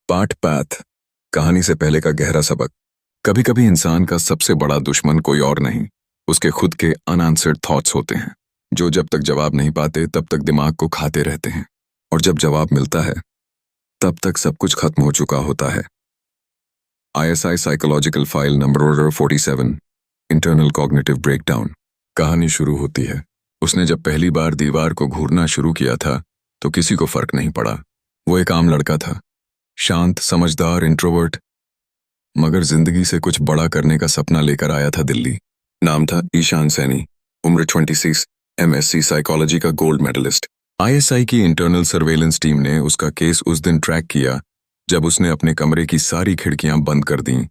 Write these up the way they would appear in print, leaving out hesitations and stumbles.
पाठ पैथ कहानी से पहले का गहरा सबक। कभी कभी इंसान का सबसे बड़ा दुश्मन कोई और नहीं, उसके खुद के अनआंसर्ड थॉट्स होते हैं, जो जब तक जवाब नहीं पाते तब तक दिमाग को खाते रहते हैं, और जब जवाब मिलता है तब तक सब कुछ खत्म हो चुका होता है। ISI psychological file number 47, internal cognitive breakdown. कहानी शुरू होती है। उसने जब पहली बार दीवार को घूरना शुरू किया था तो किसी को फर्क नहीं पड़ा। वो एक आम लड़का था, शांत, समझदार, इंट्रोवर्ट, मगर जिंदगी से कुछ बड़ा करने का सपना लेकर आया था दिल्ली। नाम था ईशान सैनी, उम्र 26, MSc साइकोलॉजी का गोल्ड मेडलिस्ट। ISI की इंटरनल सर्वेलेंस टीम ने उसका केस उस दिन ट्रैक किया जब उसने अपने कमरे की सारी खिड़कियां बंद कर दीं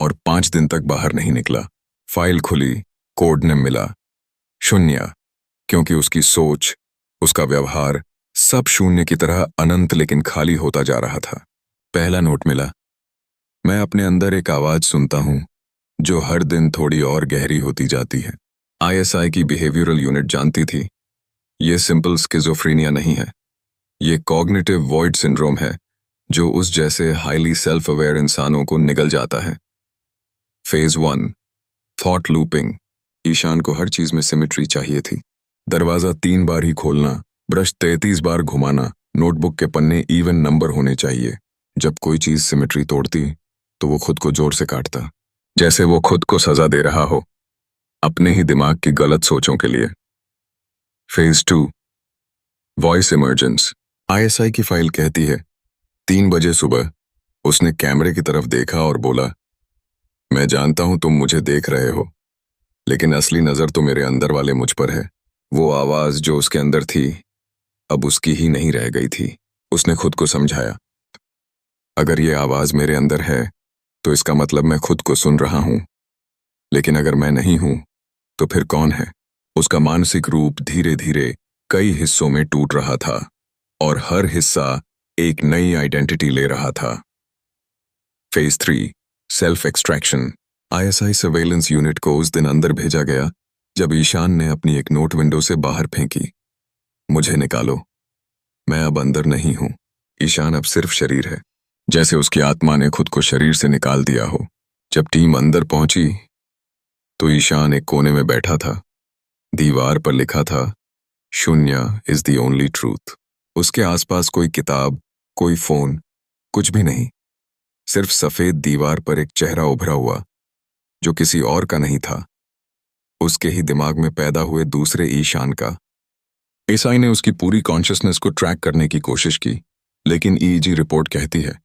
और 5 दिन तक बाहर नहीं निकला। फाइल खुली, कोड नेम मिला, शून्य, क्योंकि उसकी सोच, उसका व्यवहार सब शून्य की तरह अनंत लेकिन खाली होता जा रहा था। पहला नोट मिला, मैं अपने अंदर एक आवाज सुनता हूं जो हर दिन थोड़ी और गहरी होती जाती है। ISI की बिहेवियरल यूनिट जानती थी ये सिंपल स्किज़ोफ्रेनिया नहीं है, ये कॉग्निटिव वॉइड सिंड्रोम है जो उस जैसे हाईली सेल्फ अवेयर इंसानों को निगल जाता है। Phase 1, thought looping. ईशान को हर चीज में सिमेट्री चाहिए थी। दरवाजा 3 बार ही खोलना, ब्रश 33 बार घुमाना, नोटबुक के पन्ने इवन नंबर होने चाहिए। जब कोई चीज सिमेट्री तोड़ती तो वो खुद को जोर से काटता, जैसे वो खुद को सजा दे रहा हो अपने ही दिमाग की गलत सोचों के लिए। Phase 2, voice emergence. ISI की फाइल कहती है 3 बजे सुबह उसने कैमरे की तरफ देखा और बोला, मैं जानता हूं तुम मुझे देख रहे हो, लेकिन असली नजर तो मेरे अंदर वाले मुझ पर है। वो आवाज जो उसके अंदर थी अब उसकी ही नहीं रह गई थी। उसने खुद को समझाया, अगर ये आवाज मेरे अंदर है तो इसका मतलब मैं खुद को सुन रहा हूं, लेकिन अगर मैं नहीं हूं तो फिर कौन है? उसका मानसिक रूप धीरे धीरे कई हिस्सों में टूट रहा था और हर हिस्सा एक नई आइडेंटिटी ले रहा था। Phase 3, self extraction. ISI surveillance unit को उस दिन अंदर भेजा गया जब ईशान ने अपनी एक नोट विंडो से बाहर फेंकी, मुझे निकालो, मैं अब अंदर नहीं हूं। ईशान अब सिर्फ शरीर है, जैसे उसकी आत्मा ने खुद को शरीर से निकाल दिया हो। जब टीम अंदर पहुंची तो ईशान एक कोने में बैठा था। दीवार पर लिखा था, शून्य इज द ओनली ट्रूथ। उसके आसपास कोई किताब, कोई फोन, कुछ भी नहीं, सिर्फ सफेद दीवार पर एक चेहरा उभरा हुआ जो किसी और का नहीं था, उसके ही दिमाग में पैदा हुए दूसरे ईशान का। ISI ने उसकी पूरी कॉन्शियसनेस को ट्रैक करने की कोशिश की, लेकिन EEG रिपोर्ट कहती है